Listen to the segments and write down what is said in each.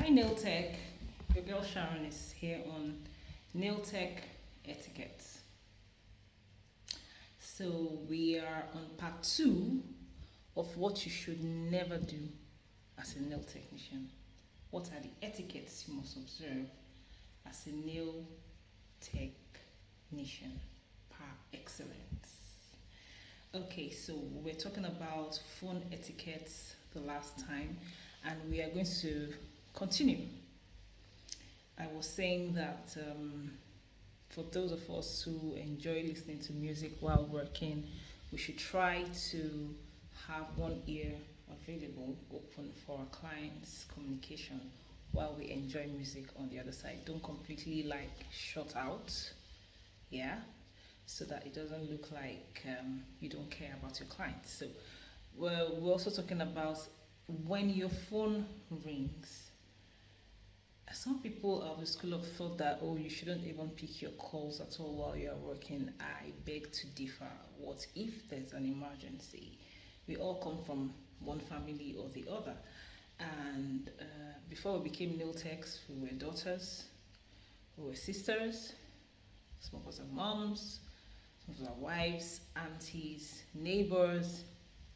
Hi Nail Tech, your girl Sharon is here on Nail Tech Etiquette. So we are on part two of what you should never do as a nail technician. What are the etiquettes you must observe as a nail technician par excellence? Okay, so we're talking about phone etiquettes the last time, and we are going to continue. I was saying that for those of us who enjoy listening to music while working, we should try to have one ear available, open for our clients' communication while we enjoy music on the other side. Don't completely like shut out, yeah, so that it doesn't look like you don't care about your clients. So we're also talking about when your phone rings. Some people of the school of thought that, oh, you shouldn't even pick your calls at all while you're working. I beg to differ. What if there's an emergency? We all come from one family or the other. And before we became nail techs, we were daughters, we were sisters, some of us are moms, some of us are wives, aunties, neighbors,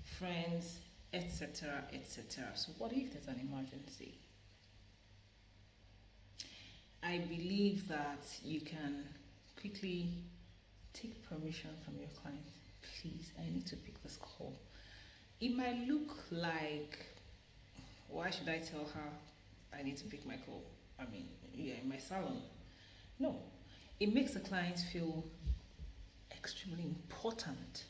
friends, etc., etc. So what if there's an emergency? I believe that you can quickly take permission from your client. Please, I need to pick this call. It might look like, why should I tell her I need to pick my call? I mean, yeah, in my salon. No, it makes the client feel extremely important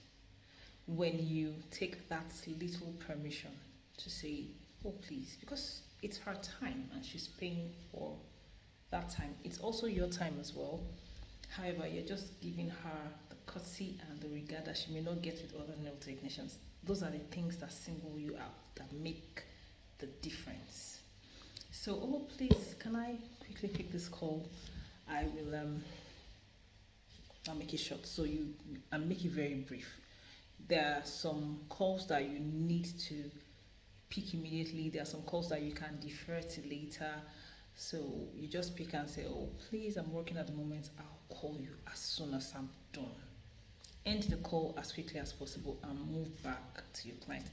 when you take that little permission to say, oh, please, because it's her time and she's paying for that time. It's also your time as well. However, you're just giving her the courtesy and the regard that she may not get with other nail technicians. Those are the things that single you out, that make the difference. So, oh please, can I quickly pick this call? I will I'll make it short. So I'll make it very brief. There are some calls that you need to pick immediately. There are some calls that you can defer to later. So you just pick and say, oh, please, I'm working at the moment. I'll call you as soon as I'm done. End the call as quickly as possible and move back to your client.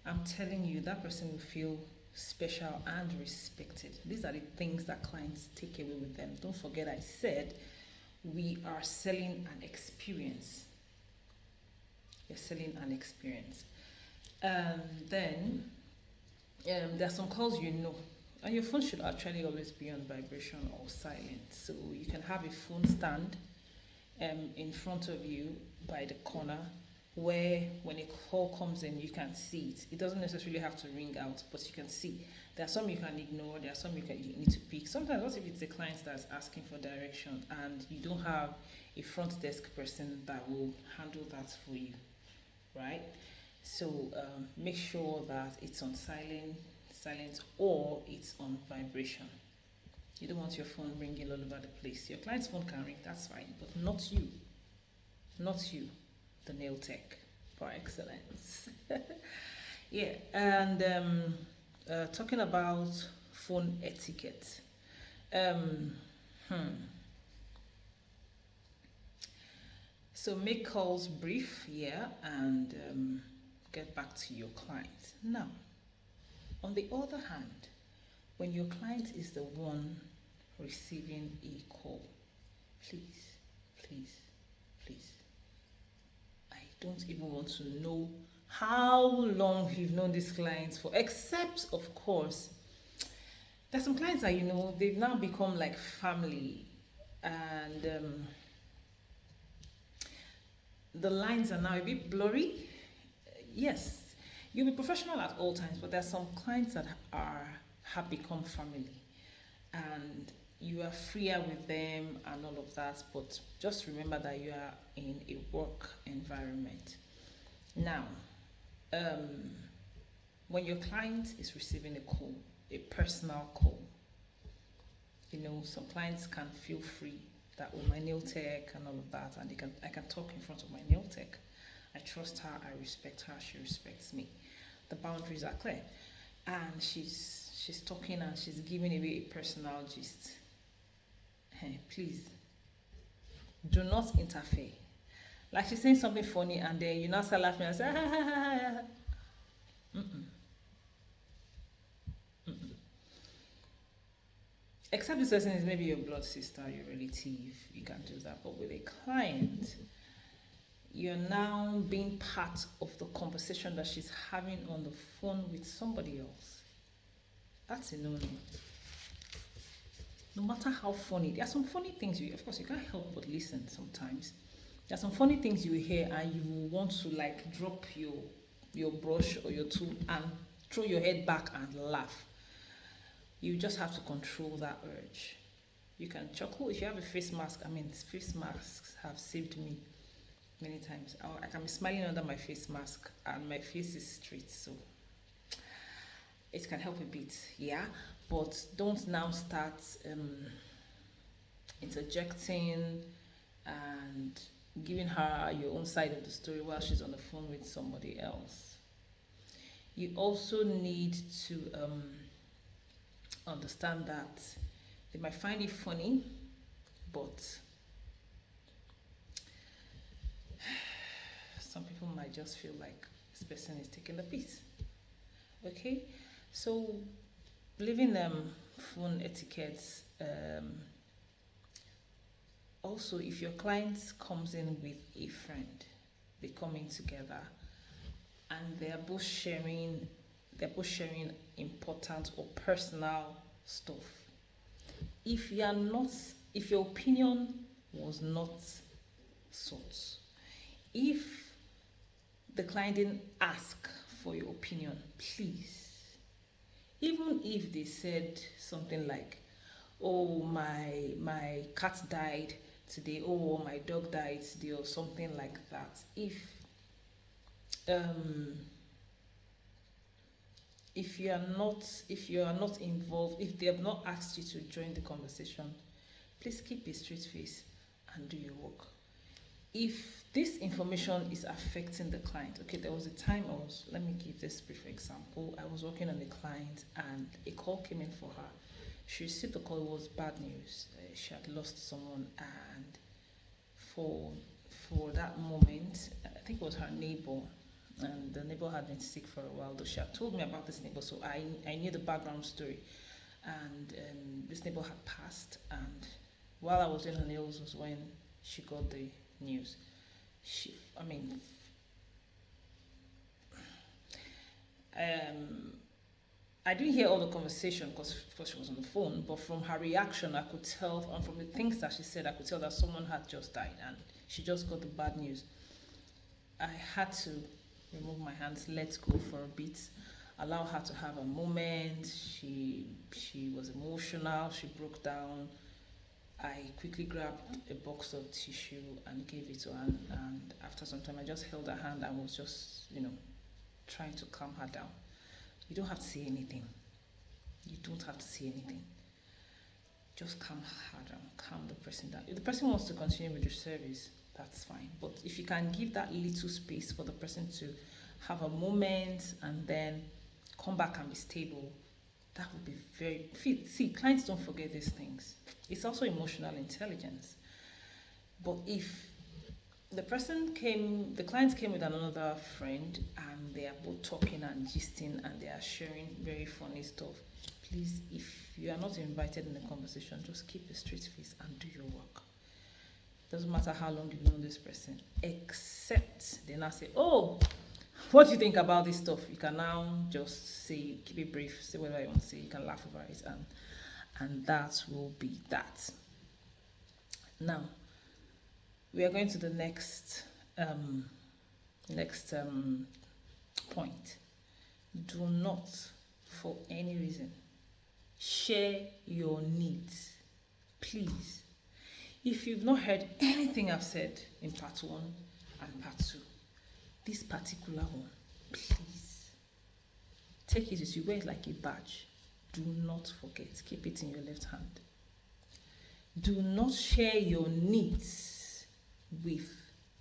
I'm telling you, that person will feel special and respected. These are the things that clients take away with them. Don't forget, I said we are selling an experience. You're selling an experience. Then there are some calls you know. And your phone should actually always be on vibration or silent. So you can have a phone stand in front of you by the corner where when a call comes in, you can see it. It doesn't necessarily have to ring out, but you can see. There are some you can ignore, there are some you need to pick. Sometimes what if it's a client that's asking for direction and you don't have a front desk person that will handle that for you, right? So make sure that it's on silent or it's on vibration. You don't want your phone ringing all over the place. Your client's phone can ring, that's fine, but not you. Not you, the nail tech par excellence. Yeah, and talking about phone etiquette. So make calls brief, yeah, and get back to your client. Now, on the other hand, when your client is the one receiving a call, please, please, please, I don't even want to know how long you've known these clients for, except, of course, there's some clients that, they've now become like family, and the lines are now a bit blurry. Yes, you'll be professional at all times, but there are some clients that have become family, and you are freer with them and all of that. But just remember that you are in a work environment. Now, when your client is receiving a call, a personal call, some clients can feel free that with my nail tech and all of that, and I can talk in front of my nail tech. I trust her, I respect her, she respects me. The boundaries are clear, and she's she's talking and she's giving away a personal gist. Please do not interfere. Like she's saying something funny and then you now start laughing and say, ha, ha, ha, ha, ha. Mm-mm. Mm-mm. Except this person is maybe your blood sister, your relative, you can do that. But with a client, you're now being part of the conversation that she's having on the phone with somebody else. That's a no-no. No matter how funny, there are some funny things of course, you can't help but listen sometimes. There are some funny things you hear and you want to like drop your brush or your tool and throw your head back and laugh. You just have to control that urge. You can chuckle if you have a face mask. I mean, face masks have saved me many times. I can be smiling under my face mask and my face is straight, so it can help a bit, yeah. But don't now start interjecting and giving her your own side of the story while she's on the phone with somebody else. You also need to understand that they might find it funny, but some people might just feel like this person is taking the piss. Okay, so leaving phone etiquettes. Also, if your client comes in with a friend, they come in together, and they're both sharing important or personal stuff. If your opinion was not sought, if the client didn't ask for your opinion, please, even if they said something like, oh, my cat died today, oh, my dog died today, or something like that, if you are not involved, if they have not asked you to join the conversation, please keep a straight face and do your work. If this information is affecting the client, okay, there was a time let me give this brief example. I was working on a client and a call came in for her. She received the call, it was bad news. She had lost someone, and for that moment, I think it was her neighbor, and the neighbor had been sick for a while, though she had told me about this neighbor, so I knew the background story. And this neighbor had passed, and while I was doing her nails was when she got the news. I didn't hear all the conversation because she was on the phone, but from her reaction, I could tell, and from the things that she said, I could tell that someone had just died, and she just got the bad news. I had to remove my hands, let go for a bit, allow her to have a moment. She was emotional, she broke down. I quickly grabbed a box of tissue and gave it to her, and after some time I just held her hand and was just, trying to calm her down. You don't have to say anything. You don't have to say anything. Just calm her down, calm the person down. If the person wants to continue with your service, that's fine. But if you can give that little space for the person to have a moment and then come back and be stable, that would be very. See, clients don't forget these things. It's also emotional intelligence. But if the client came with another friend and they are both talking and gisting and they are sharing very funny stuff, please, if you are not invited in the conversation, just keep a straight face and do your work. Doesn't matter how long you've known this person, except they now say, oh, what do you think about this stuff? You can now just say, keep it brief, say whatever you want to say, you can laugh over it, and that will be that. Now, we are going to the next point. Do not, for any reason, share your needs. Please. If you've not heard anything I've said in part 1 and part 2, this particular one, please take it as you wear it like a badge. Do not forget. Keep it in your left hand. Do not share your needs with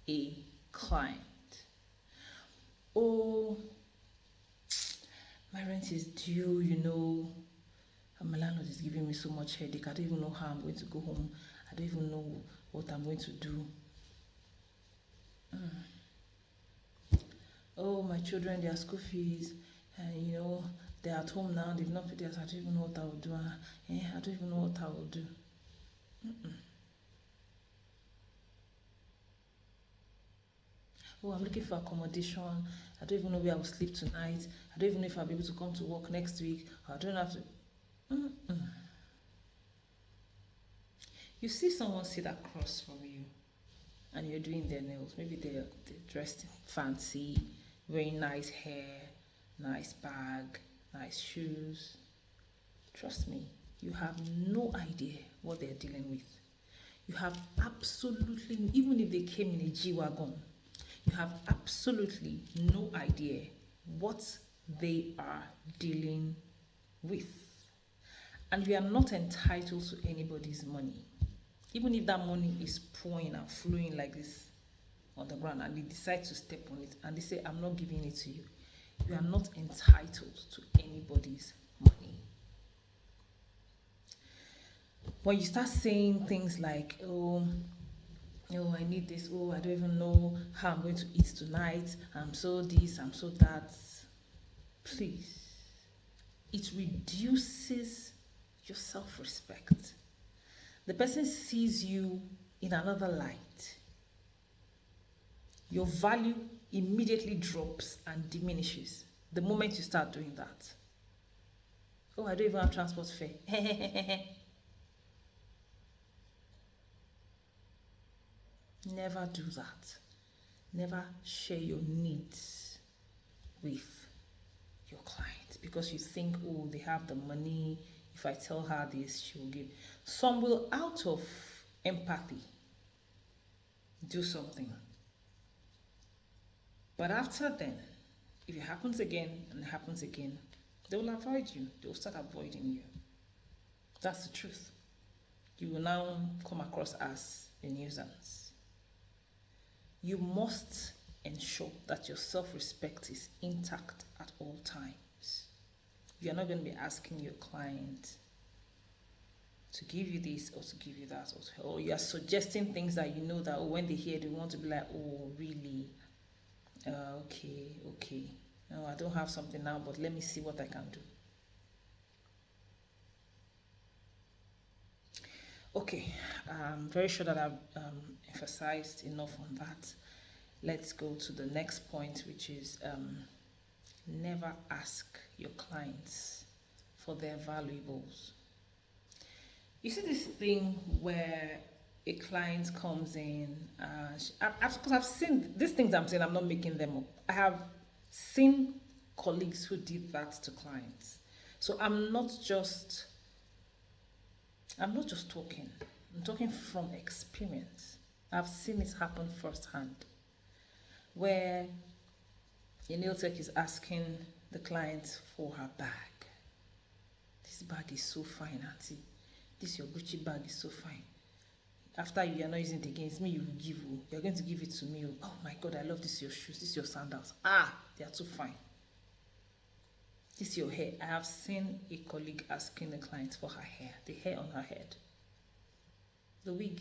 a client. Oh, my rent is due, because it's giving me so much headache. I don't even know how I'm going to go home. I don't even know what I'm going to do. Oh, my children, their school fees, and they're at home now, they've not paid theirs. I don't even know what I will do. I don't even know what I will do. Oh, I'm looking for accommodation. I don't even know where I will sleep tonight. I don't even know if I'll be able to come to work next week. I don't have to. You see someone sit across from you and you're doing their nails. Maybe they're dressed fancy, wearing nice hair, nice bag, nice shoes. Trust me, you have no idea what they're dealing with. You have absolutely, even if they came in a G-Wagon, you have absolutely no idea what they are dealing with. And we are not entitled to anybody's money. Even if that money is pouring and flowing like this on the ground and they decide to step on it and they say, I'm not giving it to you, you are not entitled to anybody's money. When you start saying things like, oh, I need this, oh, I don't even know how I'm going to eat tonight, I'm so this, I'm so that, please, it reduces your self-respect. The person sees you in another light. Your value immediately drops and diminishes the moment you start doing that. Oh, I don't even have transport fare. Never do that. Never share your needs with your client because you think, oh, they have the money. If I tell her this, she will give. Some will, out of empathy, do something. But after then, if it happens again and it happens again, they will avoid you. They will start avoiding you. That's the truth. You will now come across as a nuisance. You must ensure that your self-respect is intact at all times. You're not going to be asking your client to give you this or to give you that, or you are suggesting things that you know that when they hear, they want to be like, oh, really? Okay. No, I don't have something now, but let me see what I can do. Okay, I'm very sure that I've emphasized enough on that. Let's go to the next point, which is never ask your clients for their valuables. You see this thing where a client comes in, because I've seen these things I'm saying, I'm not making them up. I have seen colleagues who did that to clients. So I'm not just talking. I'm talking from experience. I've seen it happen firsthand. Where a nail tech is asking the client for her bag. This bag is so fine, auntie. This your Gucci bag is so fine. After you are not using it again, it's me you will give. You're going to give it to me. Oh my God, I love this your shoes. This your sandals. They are too fine. This your hair. I have seen a colleague asking the client for her hair. The hair on her head. The wig.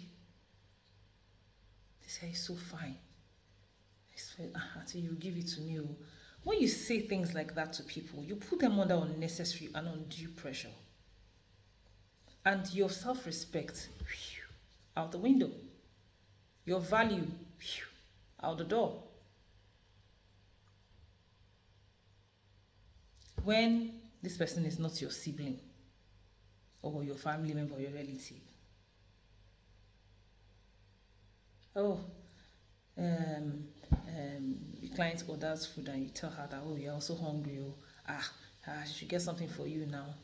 This hair is so fine. Until you give it to me. When you say things like that to people, you put them under unnecessary and undue pressure. And your self-respect, out the window. Your value, out the door. When this person is not your sibling or your family member or your relative. Oh, the client orders food and you tell her that, oh, you're also hungry. She should get something for you now.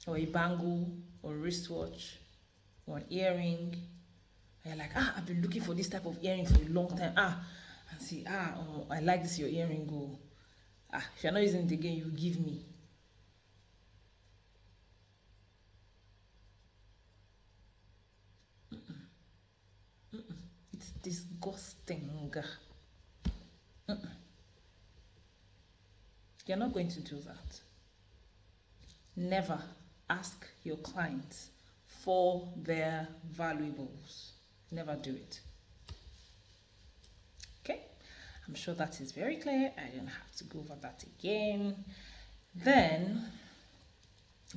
Or a bangle or a wristwatch or an earring. And you're like, I've been looking for this type of earring for a long time. And see, I like this your earring. Go. If you're not using it again, you give me. It's disgusting. You're not going to do that. Never ask your clients for their valuables. Never do it. Okay, I'm sure that is very clear. I don't have to go over that again. Then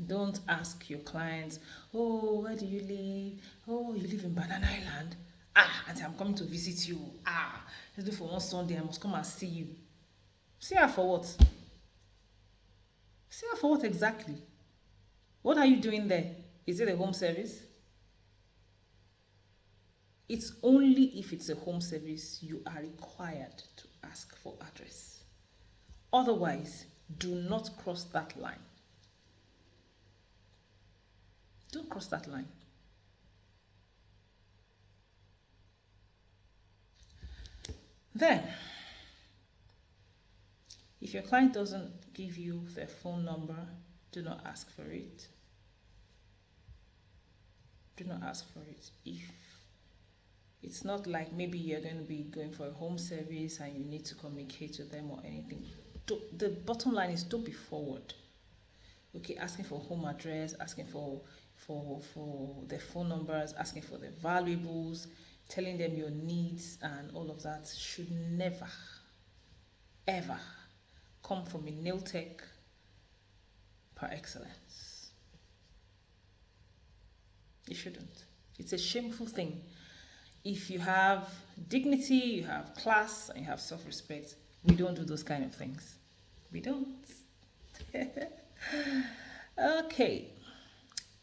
don't ask your clients, oh, where do you live? Oh, you live in Banana Island. Ah, auntie, I'm coming to visit you. Ah, let's do for one Sunday. I must come and see you. See her for what? See her for what exactly? What are you doing there? Is it a home service? It's only if it's a home service you are required to ask for address. Otherwise, do not cross that line. Don't cross that line. Then, if your client doesn't give you their phone number, do not ask for it. Do not ask for it. If it's not like maybe you're going to be going for a home service and you need to communicate with them or anything, the bottom line is don't be forward. Okay, asking for home address, asking for their phone numbers, asking for their valuables, telling them your needs and all of that should never, ever come from a nail tech par excellence. It shouldn't. It's a shameful thing. If you have dignity, you have class, and you have self-respect, we don't do those kind of things. We don't. Okay.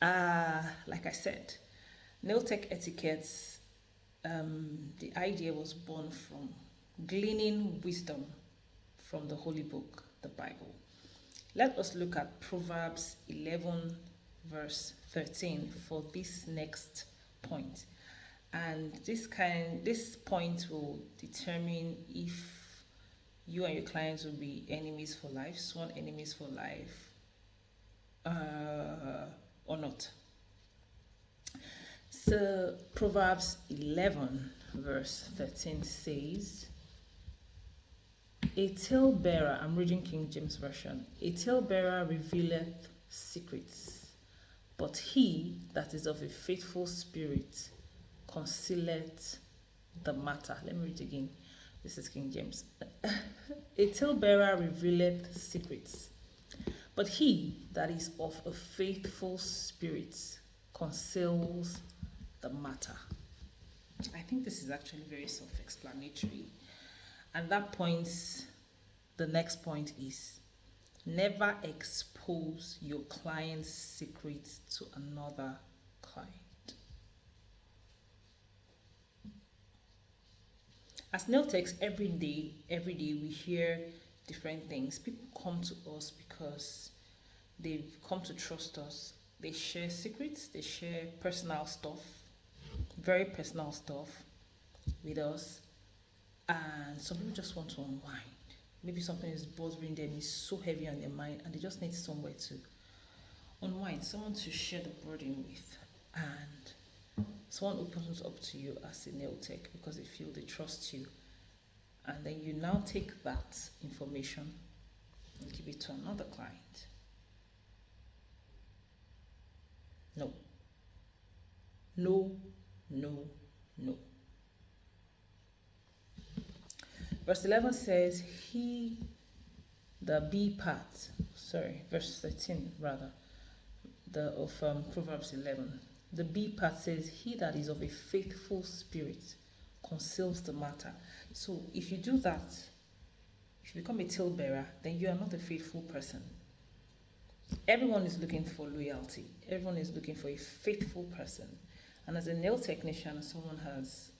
Like I said, nail tech etiquettes, the idea was born from gleaning wisdom from the Holy Book, the Bible. Let us look at Proverbs 11 verse 13 for this next point. And this point will determine if you and your clients will be enemies for life, sworn enemies for life, or not. So Proverbs 11 verse 13 says, a talebearer, I'm reading King James Version, a talebearer revealeth secrets, but he that is of a faithful spirit concealeth the matter. Let me read again. This is King James. A talebearer revealeth secrets, but he that is of a faithful spirit conceals the matter. I think this is actually very self-explanatory. And that points, the next point is, never expose your client's secrets to another client. As nail techs, every day we hear different things. People come to us because they've come to trust us. They share secrets, they share personal stuff, very personal stuff with us. And some people just want to unwind. Maybe something is bothering them, is so heavy on their mind, and they just need somewhere to unwind, someone to share the burden with. And someone opens up to you as a nail tech because they feel they trust you. And then you now take that information and give it to another client. No. No, no, no. Verse 11 says, he, the B part, verse 13 rather, of Proverbs 11. The B part says, he that is of a faithful spirit conceals the matter. So if you do that, if you become a talebearer, then you are not a faithful person. Everyone is looking for loyalty. Everyone is looking for a faithful person. And as a nail technician, someone has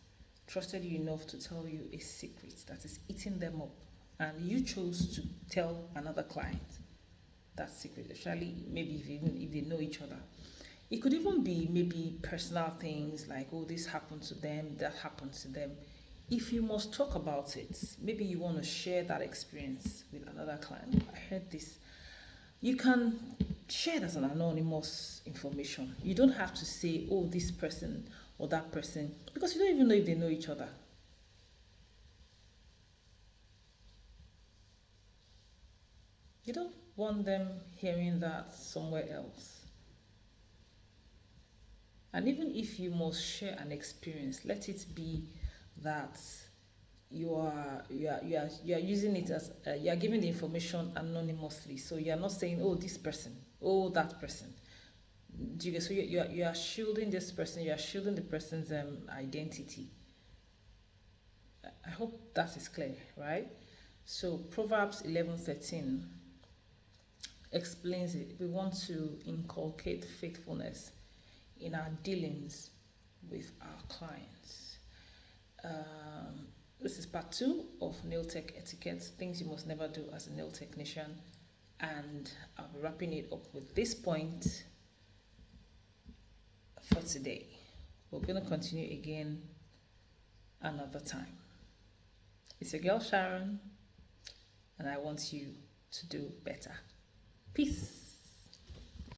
trusted you enough to tell you a secret that is eating them up, and you chose to tell another client that secret, especially maybe if they know each other. It could even be maybe personal things like, oh, this happened to them, that happened to them. If you must talk about it, maybe you want to share that experience with another client. I heard this. You can share it as an anonymous information. You don't have to say, oh, this person or that person, because you don't even know if they know each other. You don't want them hearing that somewhere else. And even if you must share an experience, let it be that you are using it as you are giving the information anonymously. So you are not saying, oh, this person, oh, that person. Do you get? So you are shielding this person. You are shielding the person's identity. I hope that is clear, right? So Proverbs 11:13 explains it. We want to inculcate faithfulness in our dealings with our clients. This is part 2 of nail tech etiquette, things you must never do as a nail technician. And I'll be wrapping it up with this point for today. We're going to continue again another time. It's your girl Sharon, and I want you to do better. Peace.